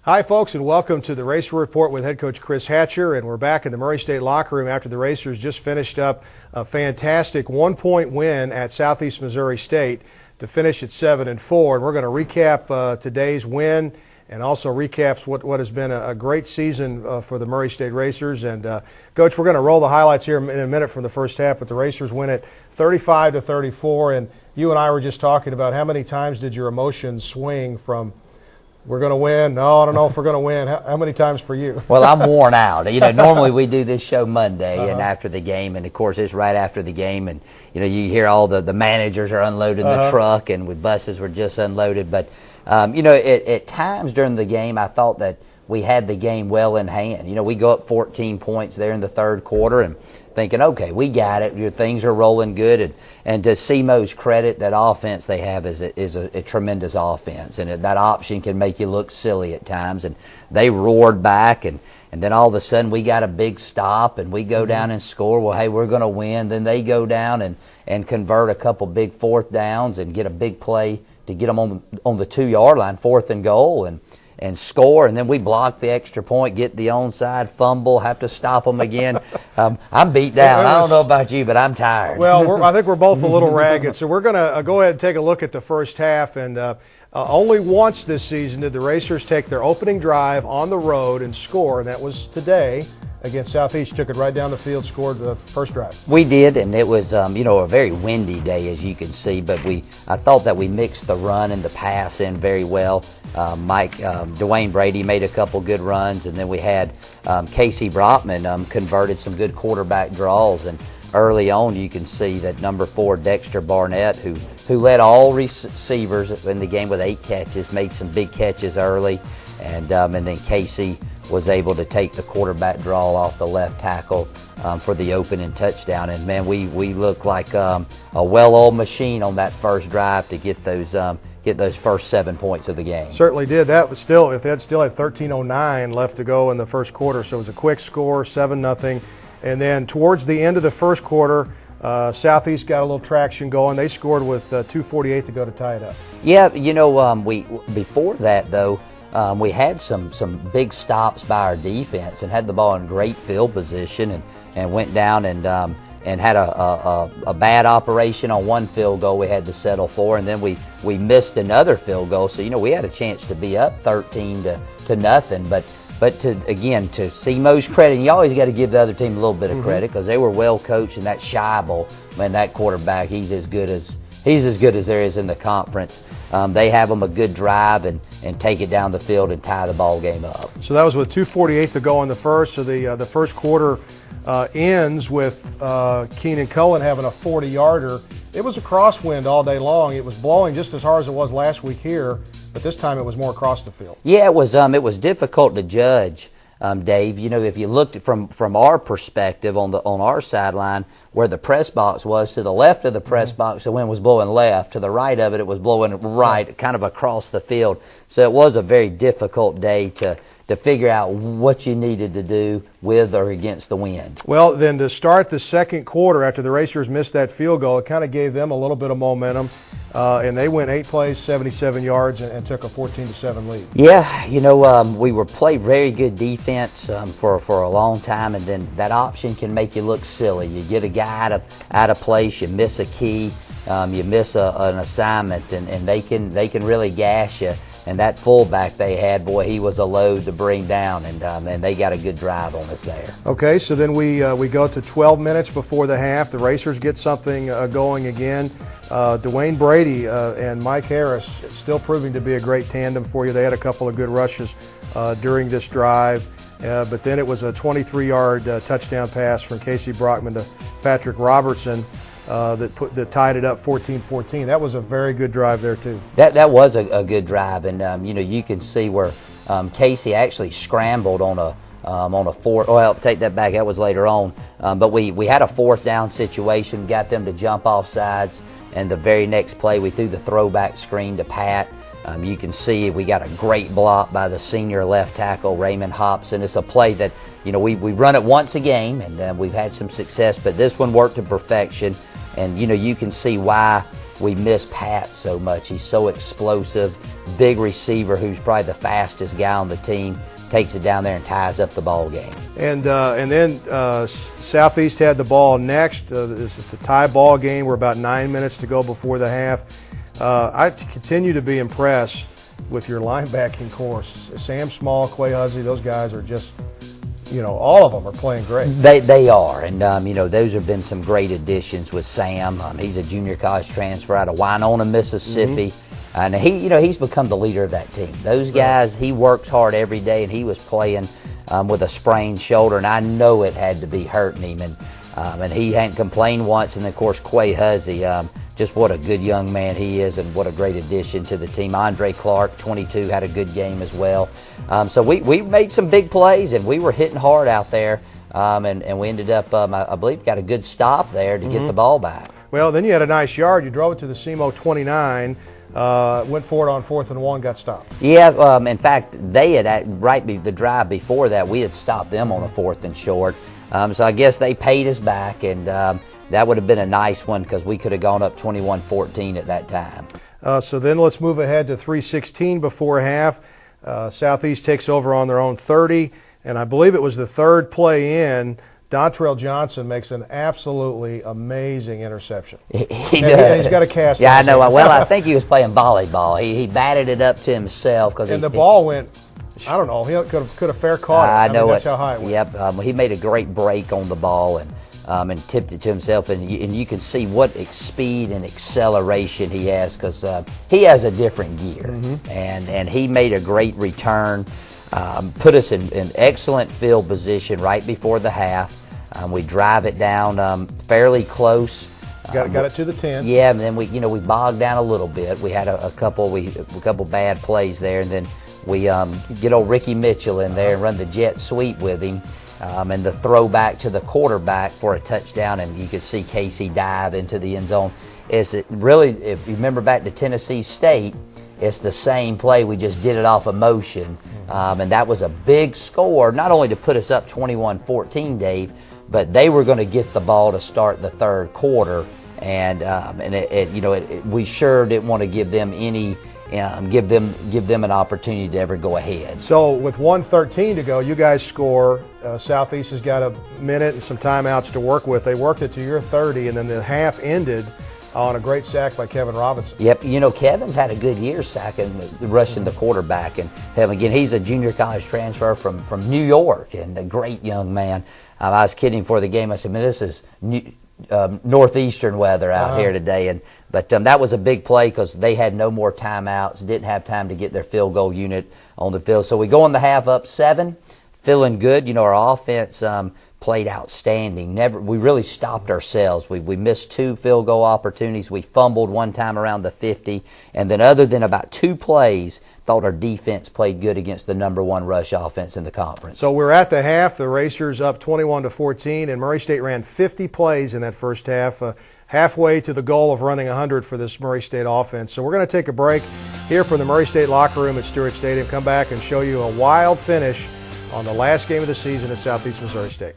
Hi, folks, and welcome to the Racer Report with head coach Chris Hatcher. And we're back in the Murray State locker room after the Racers just finished up a fantastic one-point win at Southeast Missouri State to finish at 7-4. And we're going to recap today's win and also recaps what has been a great season for the Murray State Racers. And Coach, we're going to roll the highlights here in a minute from the first half, but the Racers win it 35-34. And you and I were just talking about how many times did your emotions swing from we're going to win. No, I don't know if we're going to win. How many times for you? Well, I'm worn out. Normally we do this show Monday and after the game, and of course it's right after the game, and you hear all the managers are unloading the truck, and with buses were just unloaded. But at times during the game, I thought that we had the game well in hand. We go up 14 points there in the third quarter, and thinking, okay, we got it. Things are rolling good. And to SEMO's credit, that offense they have is a tremendous offense. And that option can make you look silly at times. And they roared back. And then all of a sudden we got a big stop and we go down and score. Well, hey, we're going to win. Then they go down and convert a couple big fourth downs and get a big play to get them on the 2-yard line, 4th and goal. And score, and then we block the extra point, get the onside, fumble, have to stop them again. I'm beat down. I don't know about you, but I'm tired. Well, I think we're both a little ragged, so we're going to go ahead and take a look at the first half. And only once this season did the Racers take their opening drive on the road and score, and that was today against Southeast. Took it right down the field, scored the first drive. We did, and it was a very windy day, as you can see, but I thought that we mixed the run and the pass in very well. Dwayne Brady made a couple good runs, and then we had Casey Brotman converted some good quarterback draws. And early on, you can see that number 4, Dexter Barnett, who led all receivers in the game with 8 catches, made some big catches early, and then Casey was able to take the quarterback draw off the left tackle for the opening touchdown. And man, we looked like a well-oiled machine on that first drive to get those first 7 points of the game. Certainly did. That was still had 13:09 left to go in the first quarter, so it was a quick score, 7-0. And then towards the end of the first quarter, Southeast got a little traction going. They scored with 2:48 to go to tie it up. Yeah, before that though, we had some big stops by our defense and had the ball in great field position and went down and had a bad operation on one field goal we had to settle for, and then we missed another field goal. So we had a chance to be up 13-0, but to SEMO's credit, and you always got to give the other team a little bit of credit because they were well coached, and that Scheibel, man, that quarterback, he's as good as there is in the conference. They have them a good drive and take it down the field and tie the ball game up. So that was with 2:48 to go in the first. So the first quarter ends with Keenan Cullen having a 40-yarder. It was a crosswind all day long. It was blowing just as hard as it was last week here, but this time it was more across the field. Yeah, it was difficult to judge. Dave, if you looked from our perspective on our sideline, where the press box was, to the left of the press box, the wind was blowing left. To the right of it was blowing right, kind of across the field. So it was a very difficult day to figure out what you needed to do with or against the wind. Well, then to start the second quarter, after the Racers missed that field goal, it kind of gave them a little bit of momentum, and they went 8 plays, 77 yards, and took a 14-7 lead. Yeah, we were played very good defense for a long time, and then that option can make you look silly. You get a guy out of place, you miss a key, you miss an assignment, and they can really gash you. And that fullback they had, boy, he was a load to bring down, and they got a good drive on us there. Okay, so then we go to 12 minutes before the half. The Racers get something going again. Dwayne Brady and Mike Harris still proving to be a great tandem for you. They had a couple of good rushes during this drive, but then it was a 23-yard touchdown pass from Casey Brockman to Patrick Robertson that tied it up 14-14. That was a very good drive there too. That was a good drive, and you can see where Casey actually scrambled on a fourth. Well, take that back. That was later on. But we had a 4th down situation, got them to jump off sides, and the very next play we threw the throwback screen to Pat. You can see we got a great block by the senior left tackle, Raymond Hobson. It's a play that we run it once a game, and we've had some success, but this one worked to perfection. And you can see why we miss Pat so much. He's so explosive. big receiver who's probably the fastest guy on the team, takes it down there and ties up the ball game. And then Southeast had the ball next. It's a tie ball game. We're about 9 minutes to go before the half. I continue to be impressed with your linebacking course. Sam Small, Quay Huzzy, those guys are just, all of them are playing great. They are, and those have been some great additions with Sam. He's a junior college transfer out of Winona, Mississippi. And he's become the leader of that team. Those guys, he works hard every day, and he was playing with a sprained shoulder, and I know it had to be hurting him. And he hadn't complained once. And of course, Quay Huzzy, just what a good young man he is, and what a great addition to the team. Andre Clark, 22, had a good game as well. So we made some big plays, and we were hitting hard out there, and we ended up, I believe, got a good stop there to get the ball back. Well, then you had a nice yard. You drove it to the SEMO 29. Went for it on 4th and 1, got stopped. Yeah, in fact, they had the drive before that, we had stopped them on a 4th and short. So I guess they paid us back, and that would have been a nice one because we could have gone up 21-14 at that time. So then let's move ahead to 3:16 before half. Southeast takes over on their own 30, and I believe it was the third play in. Dontrell Johnson makes an absolutely amazing interception. He does. He's got a cast. Yeah, I know. Well, I think he was playing volleyball. He batted it up to himself the ball went. I don't know. He could have fair caught it. I know that's how high it went. Yep. He made a great break on the ball and tipped it to himself. And you can see what speed and acceleration he has, because he has a different gear. And he made a great return. Put us in excellent field position right before the half. We drive it down fairly close. Got it to the 10. Yeah, and then we bogged down a little bit. We had a couple bad plays there, and then we get old Ricky Mitchell in there and run the jet sweep with him, and the throwback to the quarterback for a touchdown, and you could see Casey dive into the end zone. If you remember back to Tennessee State, it's the same play. We just did it off of motion, and that was a big score, not only to put us up 21-14, Dave, but they were going to get the ball to start the third quarter, and we sure didn't want to give them give them an opportunity to ever go ahead. So with 1:13 to go, you guys score. Southeast has got a minute and some timeouts to work with. They worked it to your 30, and then the half ended on a great sack by Kevin Robinson. Yep, Kevin's had a good year sacking, rushing the quarterback, and again, he's a junior college transfer from New York, and a great young man. I was kidding before the game. I said, man, this is northeastern weather out here today, but that was a big play because they had no more timeouts, didn't have time to get their field goal unit on the field. So we go in the half up 7, feeling good. Our offense played outstanding. We really stopped ourselves. We missed 2 field goal opportunities. We fumbled one time around the 50, and then other than about 2 plays, thought our defense played good against the #1 rush offense in the conference. So we're at the half. The Racers up 21-14, and Murray State ran 50 plays in that first half, halfway to the goal of running 100 for this Murray State offense. So we're going to take a break here from the Murray State locker room at Stewart Stadium. Come back and show you a wild finish on the last game of the season at Southeast Missouri State.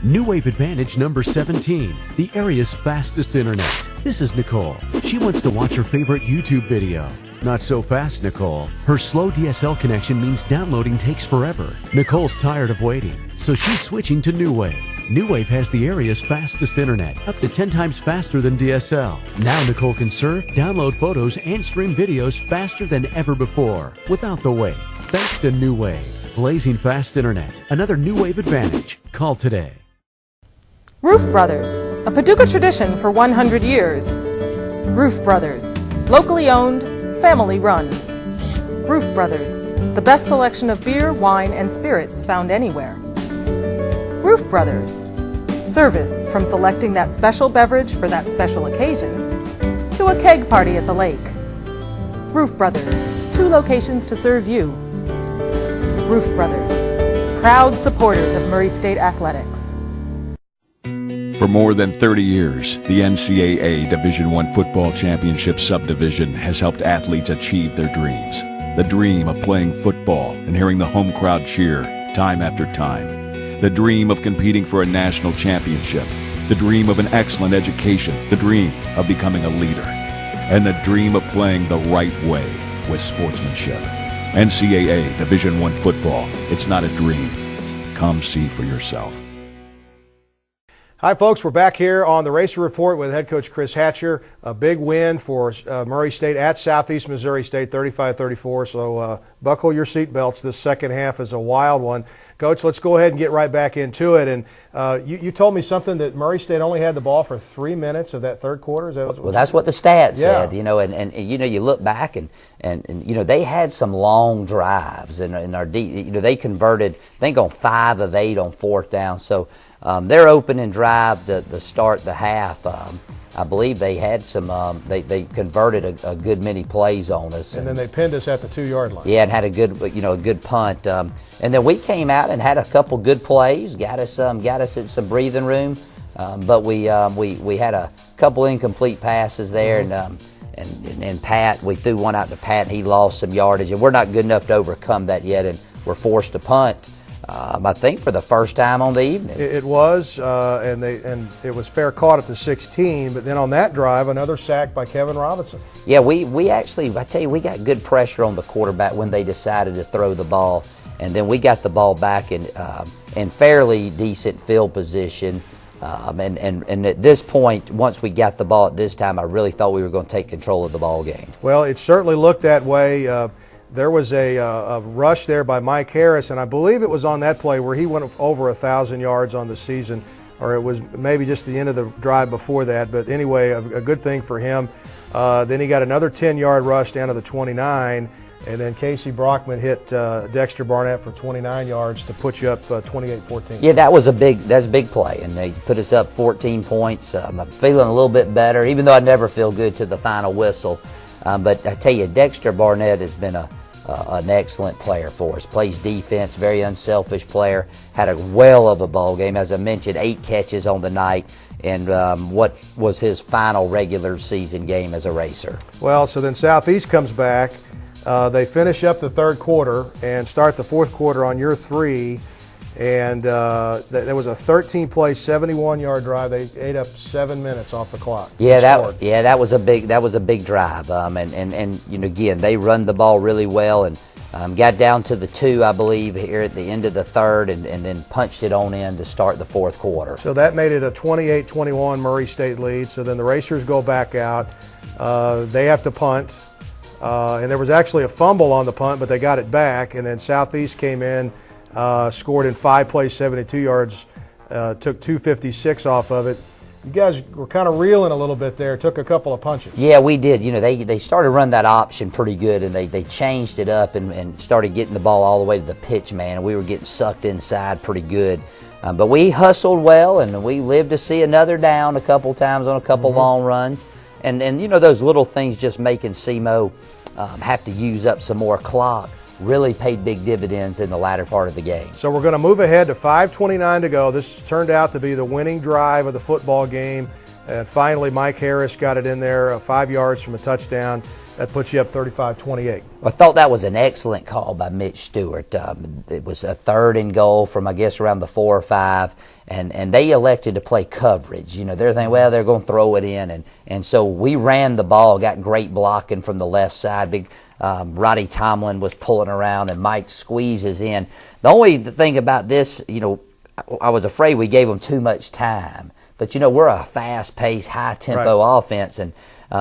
New Wave Advantage number 17, the area's fastest internet. This is Nicole. She wants to watch her favorite YouTube video. Not so fast, Nicole. Her slow DSL connection means downloading takes forever. Nicole's tired of waiting, so she's switching to New Wave. New Wave has the area's fastest internet, up to 10 times faster than DSL. Now Nicole can surf, download photos, and stream videos faster than ever before, without the wait. Thanks to New Wave. Blazing fast internet. Another New Wave Advantage. Call today. Roof Brothers, a Paducah tradition for 100 years. Roof Brothers, locally owned, family run. Roof Brothers, the best selection of beer, wine, and spirits found anywhere. Roof Brothers, service from selecting that special beverage for that special occasion to a keg party at the lake. Roof Brothers, 2 locations to serve you. Roof Brothers, proud supporters of Murray State Athletics. For more than 30 years, the NCAA Division I Football Championship Subdivision has helped athletes achieve their dreams. The dream of playing football and hearing the home crowd cheer time after time. The dream of competing for a national championship. The dream of an excellent education. The dream of becoming a leader. And the dream of playing the right way with sportsmanship. NCAA Division I Football. It's not a dream. Come see for yourself. Hi folks, we're back here on the Racer Report with head coach Chris Hatcher. A big win for Murray State at Southeast Missouri State, 35-34. So buckle your seatbelts. This second half is a wild one. Coach, let's go ahead and get right back into it. And you told me something that Murray State only had the ball for 3 minutes of that third quarter. Is that well, that's what the stats yeah. said. You know, and you know, you look back and you know, they had some long drives in our deep. You know, they converted, I think, on 5 of 8 on fourth down. So their opening drive to start the half, I believe they had some. They converted a good many plays on us, and then they pinned us at the 2-yard line. Yeah, and had a good punt. And then we came out and had a couple good plays, got us in some breathing room. But we had a couple incomplete passes there, and Pat, we threw one out to Pat, and he lost some yardage, and we're not good enough to overcome that yet, and we're forced to punt. I think for the first time on the evening. It was, and it was fair caught at the 16. But then on that drive, another sack by Kevin Robinson. Yeah, we actually, I tell you, we got good pressure on the quarterback when they decided to throw the ball, and then we got the ball back in fairly decent field position. And at this point, once we got the ball at this time, I really thought we were going to take control of the ball game. Well, it certainly looked that way. There was a rush there by Mike Harris, and I believe it was on that play where he went over 1,000 yards on the season, or it was maybe just the end of the drive before that. But anyway, a good thing for him. Then he got another 10-yard rush down to the 29, and then Casey Brockman hit Dexter Barnett for 29 yards to put you up 28-14. Yeah, that's a big play, and they put us up 14 points. I'm feeling a little bit better, even though I never feel good to the final whistle. But I tell you, Dexter Barnett has been an excellent player for us. Plays defense, very unselfish player. Had a whale of a ball game. As I mentioned, 8 catches on the night, and what was his final regular season game as a Racer. Well, so then Southeast comes back. They finish up the third quarter and start the fourth quarter on your 3. And there was a 13-play, 71-yard drive. They ate up 7 minutes off the clock. Yeah, that was a big drive. And you know, again, they run the ball really well, and got down to the 2, I believe, here at the end of the third, and then punched it on in to start the fourth quarter. So that made it a 28-21 Murray State lead. So then the Racers go back out. They have to punt, and there was actually a fumble on the punt, but they got it back. And then Southeast came in. Scored in 5 plays, 72 yards, took 256 off of it. You guys were kind of reeling a little bit there, took a couple of punches. Yeah, we did. You know, they started to run that option pretty good, and they changed it up and started getting the ball all the way to the pitch man, and we were getting sucked inside pretty good. But we hustled well, and we lived to see another down a couple times on a couple long runs. And you know, those little things just making SEMO have to use up some more clock really paid big dividends in the latter part of the game. So we're going to move ahead to 5:29 to go. This turned out to be the winning drive of the football game. And finally, Mike Harris got it in there 5 yards from a touchdown. That puts you up 35-28. I thought that was an excellent call by Mitch Stewart. It was a 3rd and goal from, I guess, around the 4 or 5, and they elected to play coverage. You know, they're thinking, well, they're going to throw it in, and so we ran the ball, got great blocking from the left side. Big Roddy Tomlin was pulling around, and Mike squeezes in. The only thing about this, you know, I was afraid we gave them too much time. But, you know, we're a fast-paced, high-tempo offense, and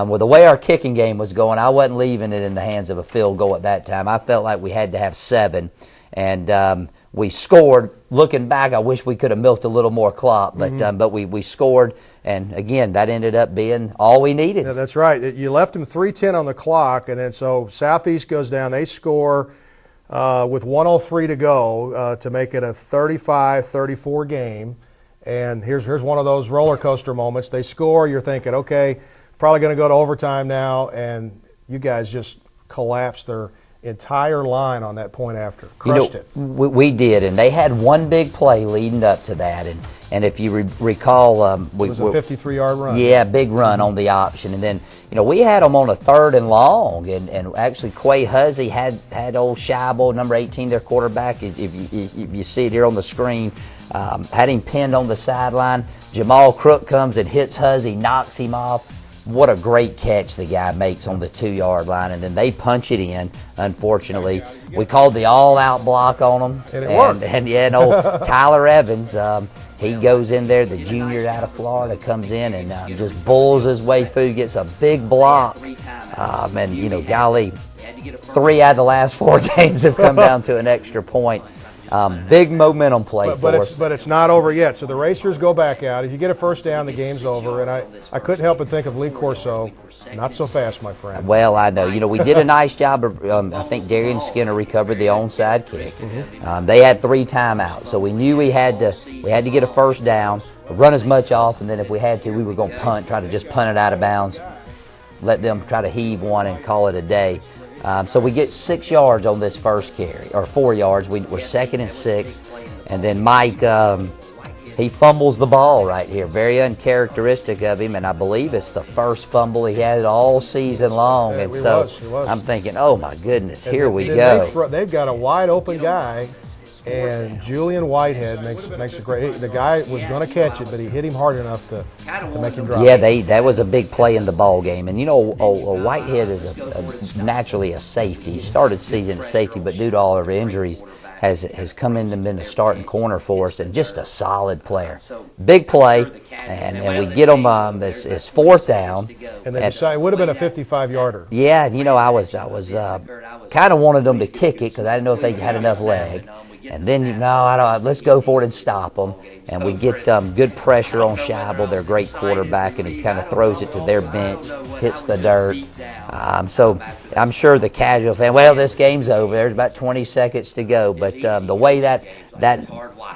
with the way our kicking game was going, I wasn't leaving it in the hands of a field goal at that time. I felt like we had to have 7, and we scored. Looking back, I wish we could have milked a little more clock, but we scored, and again, that ended up being all we needed. Yeah, that's right. You left them 3:10 on the clock, and then so Southeast goes down. They score with 1:03 to go to make it a 35-34 game. And here's one of those roller coaster moments. They score, you're thinking, okay, probably going to go to overtime now, and you guys just collapsed their entire line on that point after. Crushed it. We did, and they had one big play leading up to that, and if you recall, it was a 53-yard run. Yeah, big run on the option, and then we had them on a 3rd and long, and actually Quay Huzzy had old Scheibel, number 18, their quarterback. If you see it here on the screen, had him pinned on the sideline. Jamal Crook comes and hits Huzzy, knocks him off. What a great catch the guy makes on the 2-yard line, and then they punch it in. Unfortunately, we called the all-out block on them, and it worked. And old Tyler Evans, he goes in there, the junior out of Florida, comes in and just bulls his way through, gets a big block, and golly, 3 out of the last 4 games have come down to an extra point. Big momentum play for us. But it's not over yet. So the Racers go back out. If you get a first down, the game's over. And I couldn't help but think of Lee Corso. Not so fast, my friend. Well, I know. We did a nice job of, I think Darian Skinner recovered the onside kick. They had 3 timeouts, so we knew we had to get a first down, run as much off, and then if we had to, we were going to try to just punt it out of bounds, let them try to heave one and call it a day. So we get 6 yards on this first carry, or 4 yards. We're 2nd and 6, and then Mike, he fumbles the ball right here. Very uncharacteristic of him, and I believe it's the first fumble he had all season long. Yeah, and so he was. I'm thinking, oh my goodness, here we go. go. They've got a wide open guy. And Julian Whitehead makes a great. The guy was going to catch it, but he hit him hard enough to make him drop. Yeah, that was a big play in the ball game. And Whitehead is naturally a safety. He started season safety, but due to all of our injuries, has come in and been a starting corner for us, and just a solid player. Big play, and we get him. It's 4th down. And they decided it would have been a 55-yarder. Yeah, I was kind of wanted them to kick it because I didn't know if they had enough leg. And then, I don't. Let's go for it and stop them. And we get good pressure on Scheibel, their great quarterback, and he kind of throws it to their bench, hits the dirt. So I'm sure the casual fan, this game's over. There's about 20 seconds to go. But the way that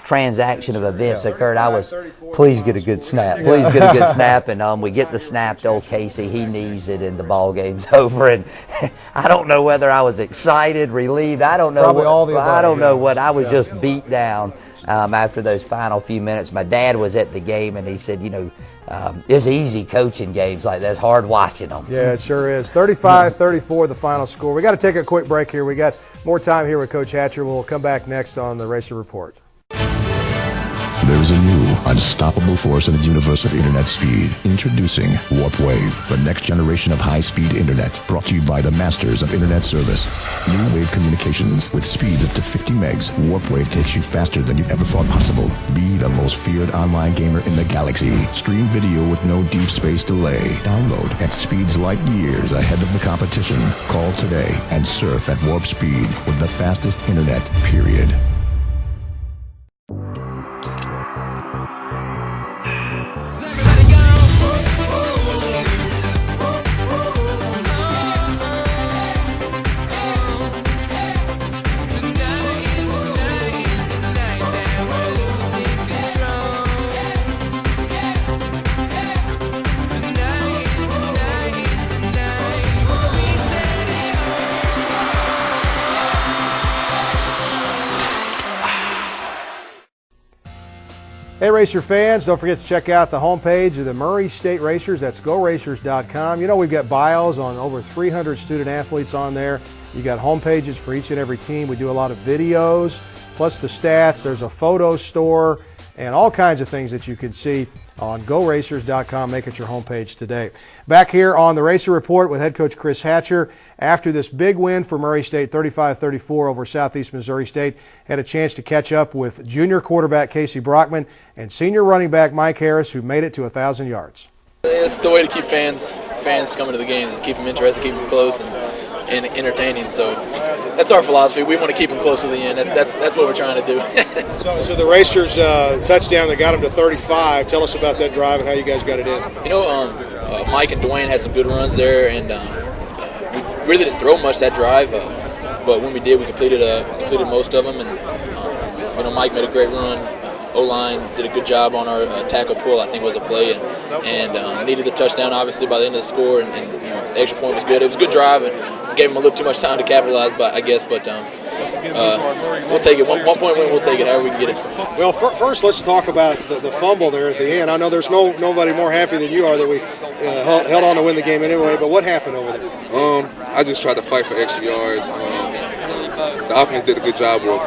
transaction of events occurred, I was, please get a good snap. Please get a good snap. And we get the snap to old Casey. He knees it, and the ball game's over. And I don't know whether I was excited, relieved. I don't know. Probably all the above. I don't know what. I was just beat down after those final few minutes. My dad was at the game, and he said, it's easy coaching games like that. It's hard watching them. Yeah, it sure is. 35-34 the final score. We got to take a quick break here. We got more time here with Coach Hatcher. We'll come back next on the Racer Report. There's a new, unstoppable force in the universe of internet speed. Introducing WarpWave, the next generation of high-speed internet, brought to you by the masters of internet service. New Wave Communications, with speeds up to 50 megs. WarpWave takes you faster than you've ever thought possible. Be the most feared online gamer in the galaxy. Stream video with no deep space delay. Download at speeds light years ahead of the competition. Call today and surf at warp speed with the fastest internet, period. Hey Racer fans, don't forget to check out the homepage of the Murray State Racers. That's GoRacers.com. We've got bios on over 300 student athletes on there. You got home pages for each and every team. We do a lot of videos, plus the stats. There's a photo store and all kinds of things that you can see on GoRacers.com. Make it your homepage today. Back here on the Racer Report with head coach Chris Hatcher. After this big win for Murray State, 35-34 over Southeast Missouri State, had a chance to catch up with junior quarterback Casey Brockman and senior running back Mike Harris, who made it to 1,000 yards. It's the way to keep fans coming to the games, is keep them interested, keep them close and entertaining. So that's our philosophy. We want to keep them close to the end. That's what we're trying to do. So the Racers touchdown that got them to 35. Tell us about that drive and how you guys got it in. Mike and Dwayne had some good runs there, and we really didn't throw much that drive. But when we did, we completed most of them. And Mike made a great run. O-line did a good job on our tackle pull, I think was a play, and needed the touchdown, obviously, by the end of the score, and the extra point was good. It was a good drive, and gave them a little too much time to capitalize, but we'll take it. 1 point win, we'll take it however we can get it. Well, first let's talk about the fumble there at the end. I know there's nobody more happy than you are that we held on to win the game anyway, but what happened over there? I just tried to fight for extra yards. The offense did a good job of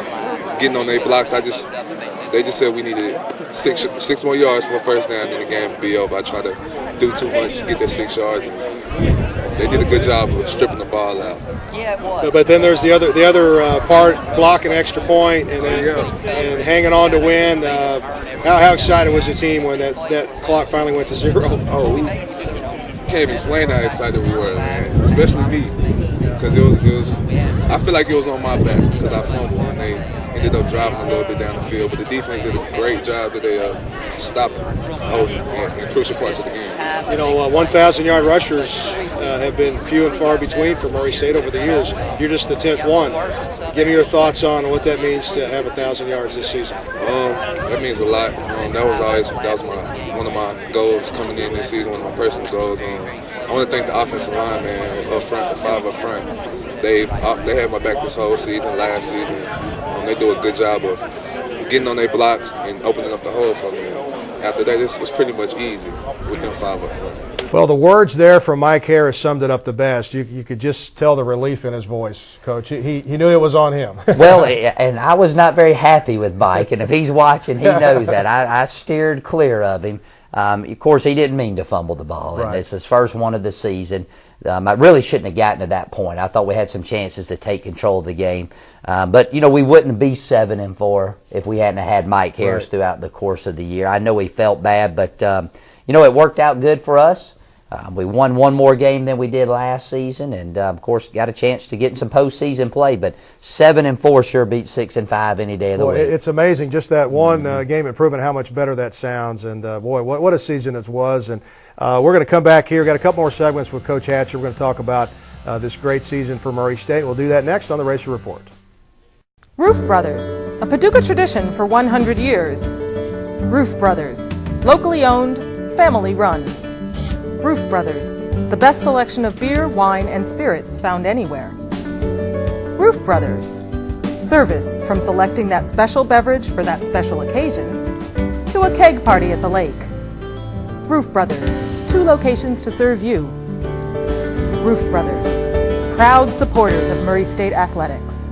getting on their blocks. They just said we needed six more yards for a first down, and then the game would be over. I tried to do too much to get their 6 yards, and they did a good job of stripping the ball out. But then there's the other part, blocking extra point, and then and hanging on to win. How excited was the team when that clock finally went to 0? Oh, we can't even explain how excited we were, man. Especially me, because it was. I feel like it was on my back because I fumbled and they ended up driving a little bit down the field. But the defense did a great job today of stopping, holding in crucial parts of the game. 1,000-yard rushers have been few and far between for Murray State over the years. You're just the 10th one. Give me your thoughts on what that means to have 1,000 yards this season. That means a lot. That was one of my goals coming in this season, one of my personal goals. I want to thank the offensive line, man, up front, the 5 up front. They had my back this whole season, last season. They do a good job of getting on their blocks and opening up the hole for me. After that, it's pretty much easy with them 5 up front. Well, the words there from Mike Harris summed it up the best. You could just tell the relief in his voice, Coach. He knew it was on him. Well, and I was not very happy with Mike, and if he's watching, he knows that. I steered clear of him. Of course, he didn't mean to fumble the ball, and it's his first one of the season. I really shouldn't have gotten to that point. I thought we had some chances to take control of the game. But, we wouldn't be 7-4 if we hadn't had Mike Harris throughout the course of the year. I know he felt bad, but, it worked out good for us. We won one more game than we did last season, and of course got a chance to get in some postseason play. But 7-4 sure beats 6-5 any day of the week. It's amazing, just that one game improvement, how much better that sounds. And boy, what a season it was. And we're going to come back here. Got a couple more segments with Coach Hatcher. We're going to talk about this great season for Murray State. We'll do that next on the Racer Report. Roof Brothers, a Paducah tradition for 100 years. Roof Brothers, locally owned, family run. Roof Brothers, the best selection of beer, wine, and spirits found anywhere. Roof Brothers, service from selecting that special beverage for that special occasion to a keg party at the lake. Roof Brothers, 2 locations to serve you. Roof Brothers, proud supporters of Murray State Athletics.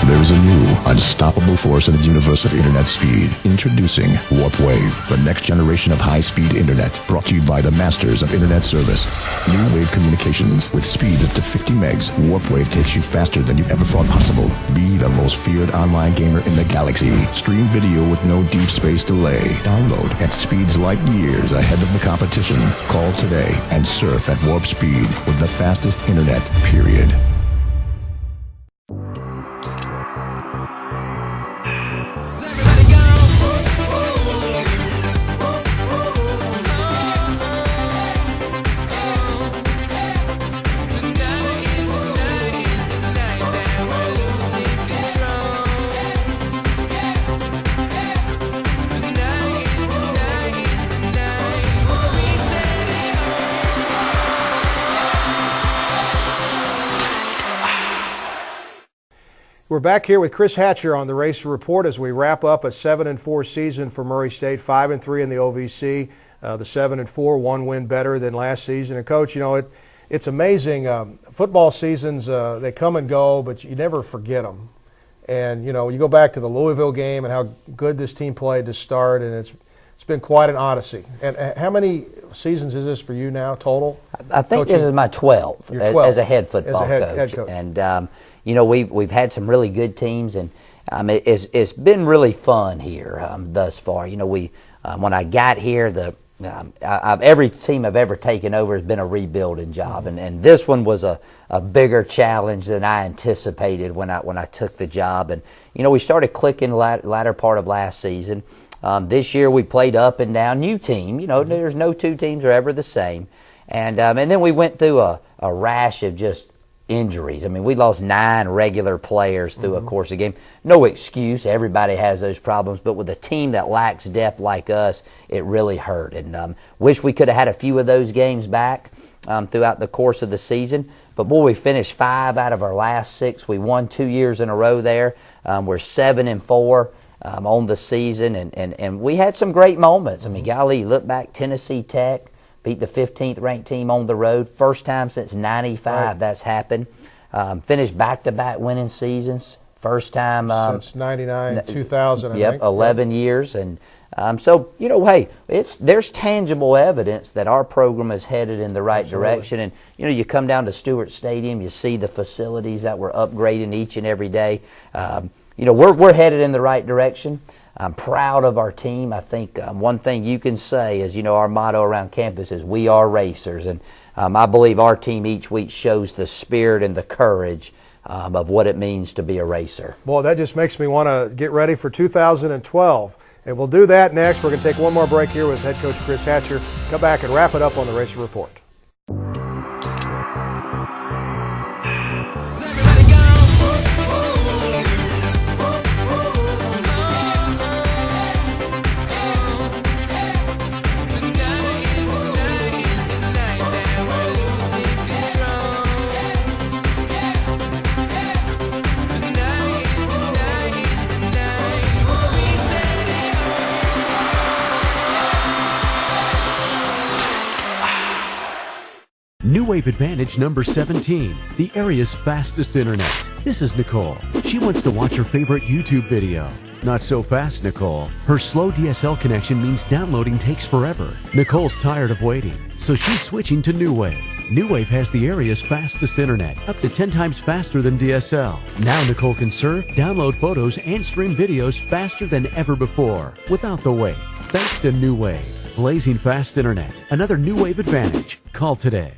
There's a new unstoppable force in the universe of internet speed. Introducing Warp Wave, the next generation of high-speed internet, brought to you by the masters of internet service. New Wave Communications with speeds up to 50 megs. Warp Wave takes you faster than you've ever thought possible. Be the most feared online gamer in the galaxy. Stream video with no deep space delay. Download at speeds light years ahead of the competition. Call today and surf at warp speed with the fastest internet, period. We're back here with Chris Hatcher on the Racer Report as we wrap up a 7-4 season for Murray State, 5-3 in the OVC. The 7-4, 1 win better than last season. And Coach, it's amazing. Football seasons, they come and go, but you never forget them. And you go back to the Louisville game and how good this team played to start, and it's been quite an odyssey. And how many seasons is this for you now total? I think Coaching? this is my 12th, as a head football head coach. And we've had some really good teams, and it's been really fun here thus far. When I got here, every team I've ever taken over has been a rebuilding job, and this one was a bigger challenge than I anticipated when I took the job. And we started clicking latter part of last season. This year we played up and down. New team, there's no 2 teams are ever the same. And then we went through a rash of just injuries. I mean, we lost 9 regular players through a course of game. No excuse. Everybody has those problems. But with a team that lacks depth like us, it really hurt. And wish we could have had a few of those games back throughout the course of the season. But, boy, we finished 5 out of our last 6. We won 2 years in a row there. We're 7-4 on the season. And we had some great moments. I mean, golly, look back, Tennessee Tech beat the 15th ranked team on the road. First time since 95 that's happened. Finished back-to-back winning seasons. First time since 99, 2000, I think. 11 years. And so, you know, hey, there's tangible evidence that our program is headed in the right direction. And, you know, you come down to Stewart Stadium, you see the facilities that we're upgrading each and every day. You know, we're headed in the right direction. I'm proud of our team. I think one thing you can say is, you know, our motto around campus is we are racers. And I believe our team each week shows the spirit and the courage of what it means to be a racer. Boy, that just makes me want to get ready for 2012. And we'll do that next. We're going to take one more break here with head coach Chris Hatcher. Come back and wrap it up on the Racer Report. New Wave Advantage number 17, the area's fastest internet. This is Nicole. She wants to watch her favorite YouTube video. Not so fast, Nicole. Her slow DSL connection means downloading takes forever. Nicole's tired of waiting, so she's switching to New Wave. New Wave has the area's fastest internet, up to 10 times faster than DSL. Now Nicole can surf, download photos, and stream videos faster than ever before, without the wait. Thanks to New Wave. Blazing fast internet. Another New Wave Advantage. Call today.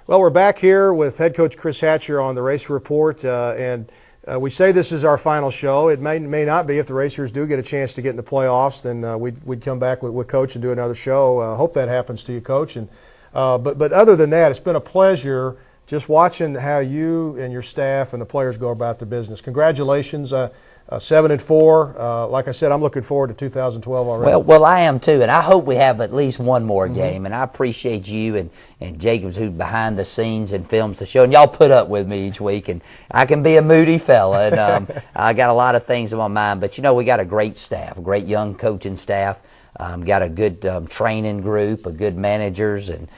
Well, we're back here with head coach Chris Hatcher on the Racer Report, and we say this is our final show. It may not be. If the Racers do get a chance to get in the playoffs, then we'd come back with Coach and do another show. Hope that happens to you, Coach. And but other than that, it's been a pleasure just watching how you and your staff and the players go about their business. Congratulations. 7-4. Like I said, I'm looking forward to 2012 already. Well, I am too, and I hope we have at least one more game. And I appreciate you and Jacobs, who's behind the scenes and films the show, and y'all put up with me each week. And I can be a moody fella, and I got a lot of things in my mind. But you know, we got a great staff, a great young coaching staff. Got a good training group, a good managers, and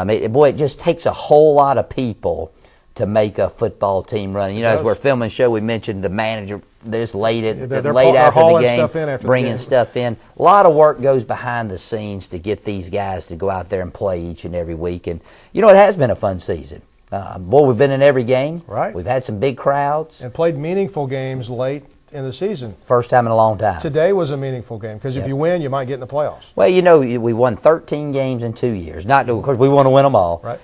it just takes a whole lot of people to make a football team run. You know, as we're filming the show, we mentioned the manager. They're late after the game, bringing stuff in. A lot of work goes behind the scenes to get these guys to go out there and play each and every week. And, you know, it has been a fun season. Boy, we've been in every game. Right. We've had some big crowds. And played meaningful games late in the season. First time in a long time. Today was a meaningful game because if you win, you might get in the playoffs. Well, you know, we won 13 games in 2 years. Not because we want to win them all. Right.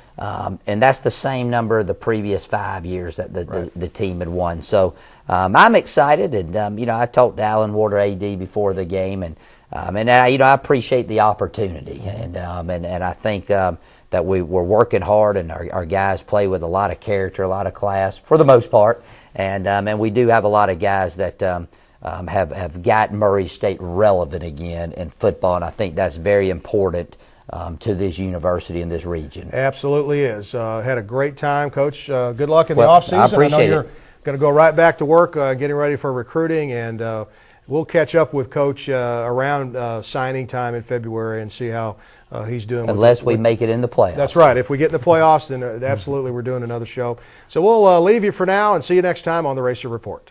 And that's the same number the previous 5 years that the team had won. So I'm excited, and you know, I talked to Alan Warder, AD, before the game, and you know, I appreciate the opportunity, and I think that we're working hard, and our guys play with a lot of character, a lot of class for the most part, and we do have a lot of guys that have got Murray State relevant again in football, and I think that's very important to this university in this region. Absolutely is. Had a great time, Coach. Good luck in the offseason. I appreciate you're going to go right back to work getting ready for recruiting, and we'll catch up with Coach around signing time in February and see how he's doing. Unless we make it in the playoffs. That's right. If we get in the playoffs, then absolutely we're doing another show. So we'll leave you for now and see you next time on the Racer Report.